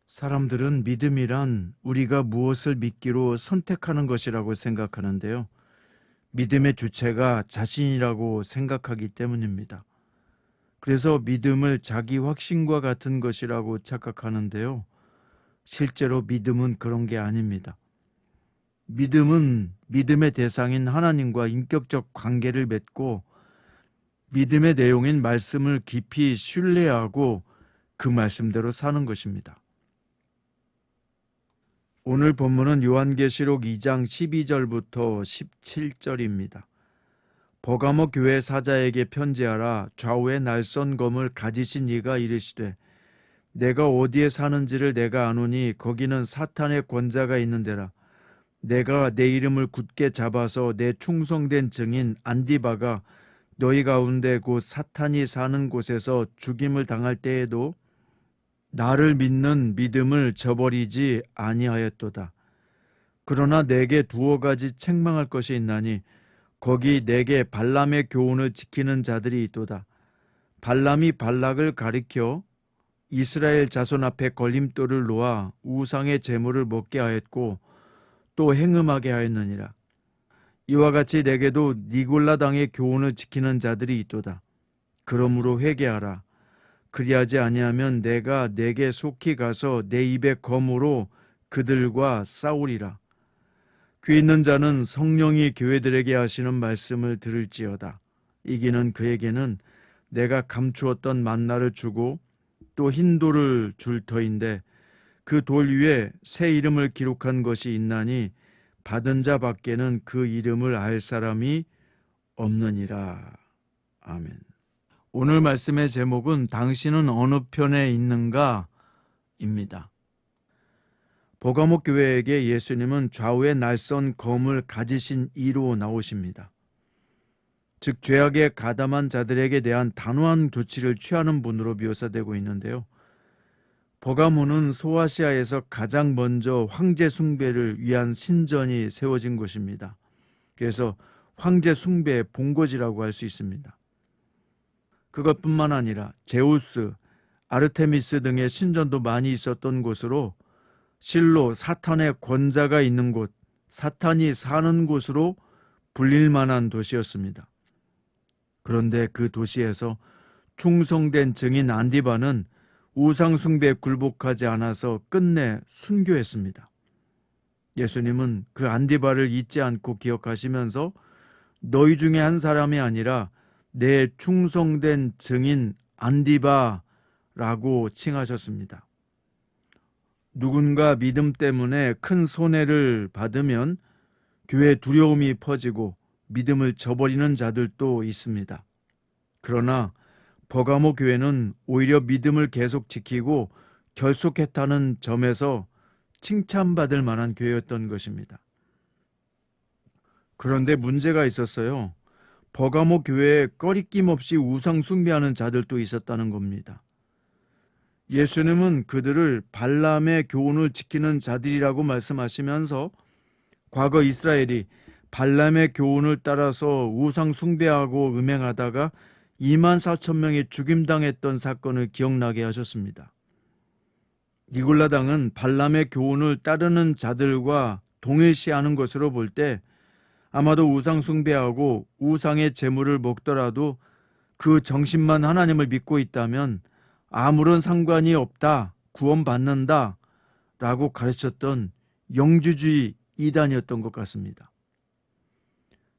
사람들은 믿음이란 우리가 무엇을 믿기로 선택하는 것이라고 생각하는데요. 믿음의 주체가 자신이라고 생각하기 때문입니다. 그래서 믿음을 자기 확신과 같은 것이라고 착각하는데요. 실제로 믿음은 그런 게 아닙니다. 믿음은 믿음의 대상인 하나님과 인격적 관계를 맺고 믿음의 내용인 말씀을 깊이 신뢰하고 그 말씀대로 사는 것입니다. 오늘 본문은 요한계시록 2장 12절부터 17절입니다. 버가모 교회 사자에게 편지하라. 좌우에 날선 검을 가지신 이가 이르시되 내가 어디에 사는지를 내가 아노니 거기는 사탄의 권자가 있는 데라. 내가 내 이름을 굳게 잡아서 내 충성된 증인 안디바가 너희 가운데 곧 사탄이 사는 곳에서 죽임을 당할 때에도 나를 믿는 믿음을 저버리지 아니하였도다. 그러나 내게 두어 가지 책망할 것이 있나니 거기 내게 발람의 교훈을 지키는 자들이 있도다. 발람이 발락을 가리켜 이스라엘 자손 앞에 걸림돌을 놓아 우상의 제물을 먹게 하였고 또 행음하게 하였느니라. 이와 같이 내게도 니골라당의 교훈을 지키는 자들이 있도다. 그러므로 회개하라. 그리하지 아니하면 내가 내게 속히 가서 내 입의 검으로 그들과 싸우리라. 귀 있는 자는 성령이 교회들에게 하시는 말씀을 들을지어다. 이기는 그에게는 내가 감추었던 만나를 주고 또 흰 돌을 줄 터인데 그 돌 위에 새 이름을 기록한 것이 있나니 받은 자 밖에는 그 이름을 알 사람이 없느니라. 아멘. 오늘 말씀의 제목은 당신은 어느 편에 있는가? 입니다. 버가모 교회에게 예수님은 좌우에 날선 검을 가지신 이로 나오십니다. 즉 죄악에 가담한 자들에게 대한 단호한 조치를 취하는 분으로 묘사되고 있는데요. 버가모는 소아시아에서 가장 먼저 황제 숭배를 위한 신전이 세워진 곳입니다. 그래서 황제 숭배의 본거지라고 할 수 있습니다. 그것뿐만 아니라 제우스, 아르테미스 등의 신전도 많이 있었던 곳으로 실로 사탄의 권자가 있는 곳, 사탄이 사는 곳으로 불릴 만한 도시였습니다. 그런데 그 도시에서 충성된 증인 안디바는 우상 숭배에 굴복하지 않아서 끝내 순교했습니다. 예수님은 그 안디바를 잊지 않고 기억하시면서 너희 중에 한 사람이 아니라 내 충성된 증인 안디바라고 칭하셨습니다. 누군가 믿음 때문에 큰 손해를 받으면 교회에 두려움이 퍼지고 믿음을 저버리는 자들도 있습니다. 그러나 버가모 교회는 오히려 믿음을 계속 지키고 결속했다는 점에서 칭찬받을 만한 교회였던 것입니다. 그런데 문제가 있었어요. 버가모 교회에 꺼리낌 없이 우상 숭배하는 자들도 있었다는 겁니다. 예수님은 그들을 발람의 교훈을 지키는 자들이라고 말씀하시면서 과거 이스라엘이 발람의 교훈을 따라서 우상 숭배하고 음행하다가 24,000명이 죽임당했던 사건을 기억나게 하셨습니다. 니골라당은 발람의 교훈을 따르는 자들과 동일시하는 것으로 볼 때 아마도 우상 숭배하고 우상의 제물을 먹더라도 그 정신만 하나님을 믿고 있다면 아무런 상관이 없다, 구원받는다 라고 가르쳤던 영주주의 이단이었던 것 같습니다.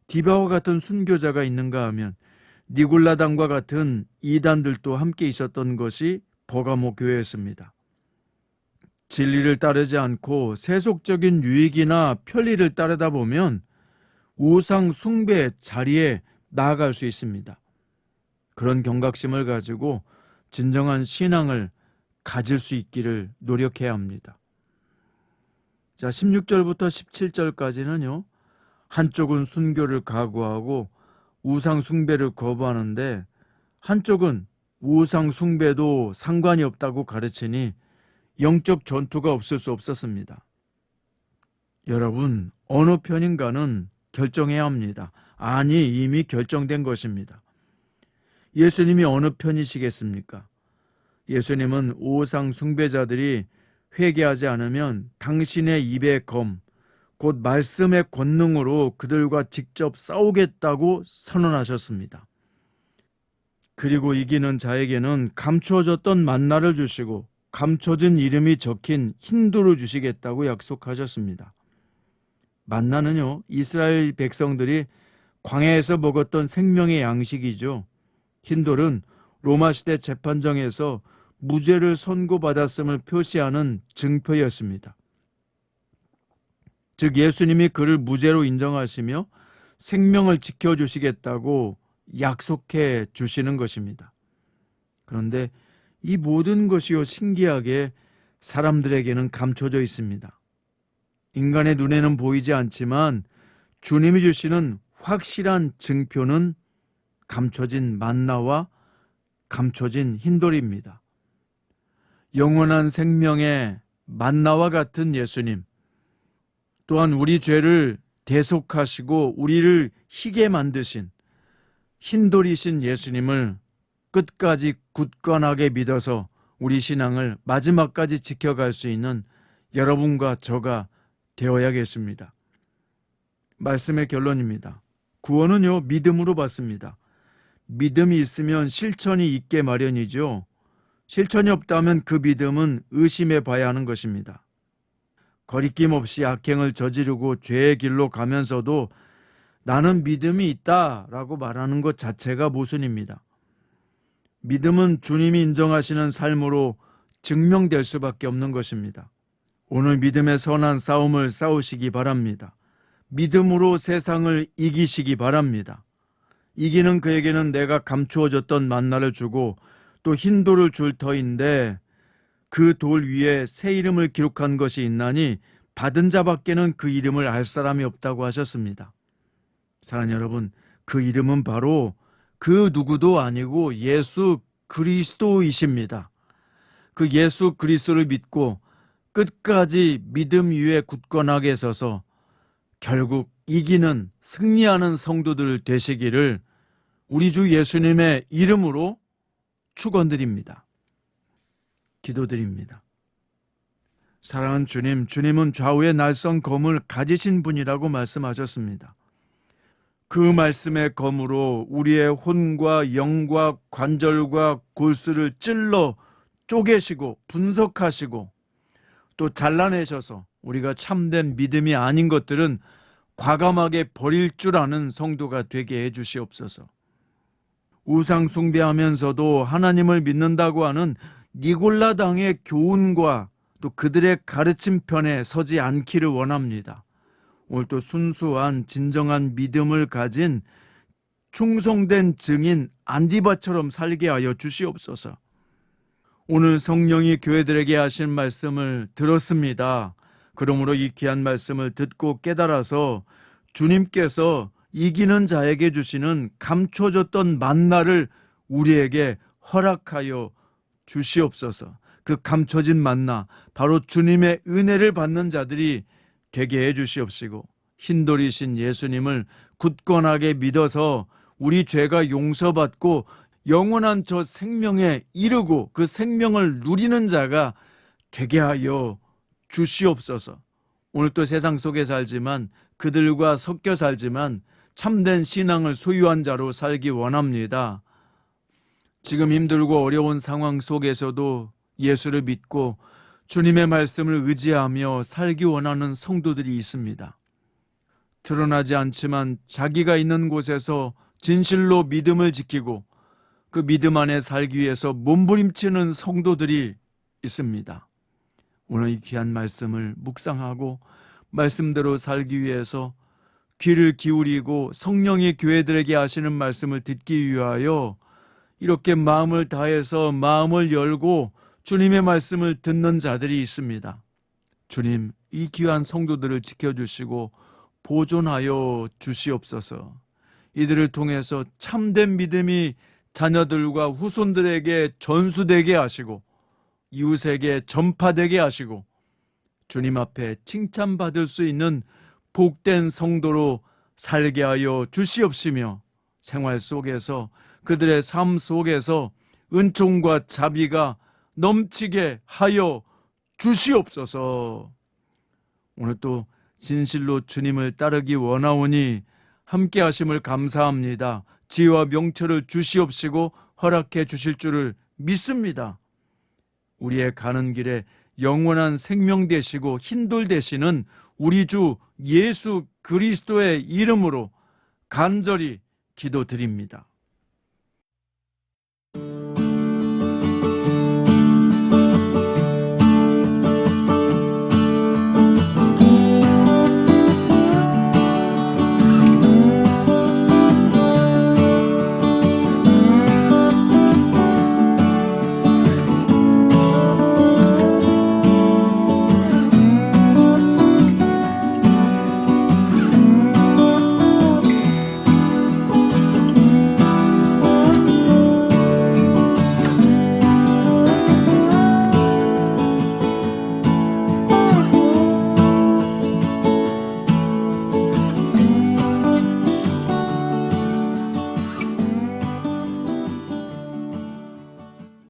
디바와 같은 순교자가 있는가 하면 니골라당과 같은 이단들도 함께 있었던 것이 버가모 교회였습니다. 진리를 따르지 않고 세속적인 유익이나 편리를 따르다 보면 우상 숭배의 자리에 나아갈 수 있습니다. 그런 경각심을 가지고 진정한 신앙을 가질 수 있기를 노력해야 합니다. 자, 16절부터 17절까지는요. 한쪽은 순교를 각오하고 우상 숭배를 거부하는데 한쪽은 우상 숭배도 상관이 없다고 가르치니 영적 전투가 없을 수 없었습니다. 여러분, 어느 편인가는 결정해야 합니다. 아니, 이미 결정된 것입니다. 예수님이 어느 편이시겠습니까? 예수님은 우상 숭배자들이 회개하지 않으면 당신의 입의 검, 곧 말씀의 권능으로 그들과 직접 싸우겠다고 선언하셨습니다. 그리고 이기는 자에게는 감추어졌던 만나를 주시고 감춰진 이름이 적힌 흰돌을 주시겠다고 약속하셨습니다. 만나는요, 이스라엘 백성들이 광야에서 먹었던 생명의 양식이죠. 흰돌은 로마 시대 재판정에서 무죄를 선고받았음을 표시하는 증표였습니다. 즉 예수님이 그를 무죄로 인정하시며 생명을 지켜주시겠다고 약속해 주시는 것입니다. 그런데 이 모든 것이요 신기하게 사람들에게는 감춰져 있습니다. 인간의 눈에는 보이지 않지만 주님이 주시는 확실한 증표는 감춰진 만나와 감춰진 흰돌입니다. 영원한 생명의 만나와 같은 예수님, 또한 우리 죄를 대속하시고 우리를 희게 만드신 흰돌이신 예수님을 끝까지 굳건하게 믿어서 우리 신앙을 마지막까지 지켜갈 수 있는 여러분과 저가 되어야겠습니다. 말씀의 결론입니다. 구원은요, 믿음으로 받습니다. 믿음이 있으면 실천이 있게 마련이죠. 실천이 없다면 그 믿음은 의심해 봐야 하는 것입니다. 거리낌 없이 악행을 저지르고 죄의 길로 가면서도 나는 믿음이 있다라고 말하는 것 자체가 모순입니다. 믿음은 주님이 인정하시는 삶으로 증명될 수밖에 없는 것입니다. 오늘 믿음의 선한 싸움을 싸우시기 바랍니다. 믿음으로 세상을 이기시기 바랍니다. 이기는 그에게는 내가 감추어졌던 만나를 주고 또 흰 돌을 줄 터인데 그 돌 위에 새 이름을 기록한 것이 있나니 받은 자밖에는 그 이름을 알 사람이 없다고 하셨습니다. 사랑하는 여러분, 그 이름은 바로 그 누구도 아니고 예수 그리스도이십니다. 그 예수 그리스도를 믿고 끝까지 믿음 위에 굳건하게 서서 결국 이기는 승리하는 성도들 되시기를 우리 주 예수님의 이름으로 축원드립니다. 기도드립니다. 사랑하는 주님, 주님은 좌우의 날선 검을 가지신 분이라고 말씀하셨습니다. 그 말씀의 검으로 우리의 혼과 영과 관절과 골수를 찔러 쪼개시고 분석하시고 또 잘라내셔서 우리가 참된 믿음이 아닌 것들은 과감하게 버릴 줄 아는 성도가 되게 해주시옵소서. 우상 숭배하면서도 하나님을 믿는다고 하는 니골라당의 교훈과 또 그들의 가르침 편에 서지 않기를 원합니다. 오늘 또 순수한 진정한 믿음을 가진 충성된 증인 안디바처럼 살게 하여 주시옵소서. 오늘 성령이 교회들에게 하신 말씀을 들었습니다. 그러므로 이 귀한 말씀을 듣고 깨달아서 주님께서 이기는 자에게 주시는 감춰졌던 만나를 우리에게 허락하여 주시옵소서. 그 감춰진 만나, 바로 주님의 은혜를 받는 자들이 되게 해 주시옵시고 흰돌이신 예수님을 굳건하게 믿어서 우리 죄가 용서받고 영원한 저 생명에 이르고 그 생명을 누리는 자가 되게 하여 주시옵소서. 오늘 또 세상 속에 살지만 그들과 섞여 살지만 참된 신앙을 소유한 자로 살기 원합니다. 지금 힘들고 어려운 상황 속에서도 예수를 믿고 주님의 말씀을 의지하며 살기 원하는 성도들이 있습니다. 드러나지 않지만 자기가 있는 곳에서 진실로 믿음을 지키고 그 믿음 안에 살기 위해서 몸부림치는 성도들이 있습니다. 오늘 이 귀한 말씀을 묵상하고 말씀대로 살기 위해서 귀를 기울이고 성령이 교회들에게 하시는 말씀을 듣기 위하여 이렇게 마음을 다해서 마음을 열고 주님의 말씀을 듣는 자들이 있습니다. 주님, 이 귀한 성도들을 지켜주시고 보존하여 주시옵소서. 이들을 통해서 참된 믿음이 자녀들과 후손들에게 전수되게 하시고 이웃에게 전파되게 하시고 주님 앞에 칭찬받을 수 있는 복된 성도로 살게 하여 주시옵시며 생활 속에서 그들의 삶 속에서 은총과 자비가 넘치게 하여 주시옵소서. 오늘 또 진실로 주님을 따르기 원하오니 함께 하심을 감사합니다. 지혜와 명철을 주시옵시고 허락해 주실 줄을 믿습니다. 우리의 가는 길에 영원한 생명 되시고 흰돌 되시는 우리 주 예수 그리스도의 이름으로 간절히 기도드립니다.